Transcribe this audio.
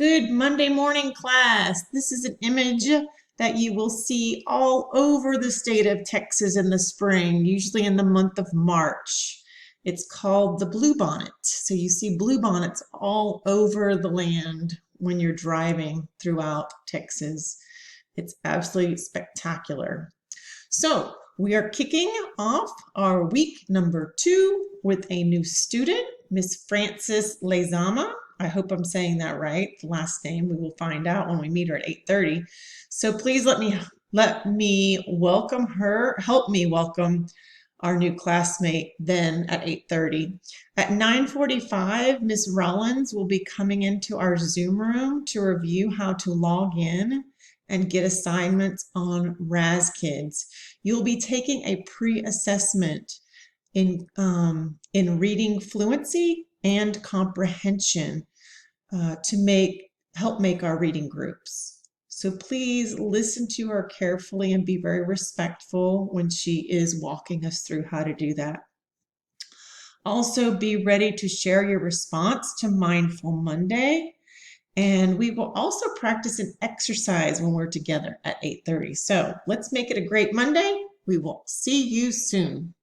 Good Monday morning, class. This is an image that you will see all over the state of Texas in the spring, usually in the month of March. It's called the bluebonnet. So you see bluebonnets all over the land when you're driving throughout Texas. It's absolutely spectacular. So we are kicking off our week number 2 with a new student, Miss Frances Lezama. I hope I'm saying that right. The last name we will find out when we meet her at 8:30. So please let me welcome her. Help me welcome our new classmate then at 8:30. At 9:45, Miss Rollins will be coming into our Zoom room to review how to log in and get assignments on RazKids. You'll be taking a pre-assessment in reading fluency and comprehension to help make our reading groups. So please listen to her carefully and be very respectful when she is walking us through how to do that. Also, be ready to share your response to Mindful Monday. And we will also practice an exercise when we're together at 8:30. So let's make it a great Monday. We will see you soon.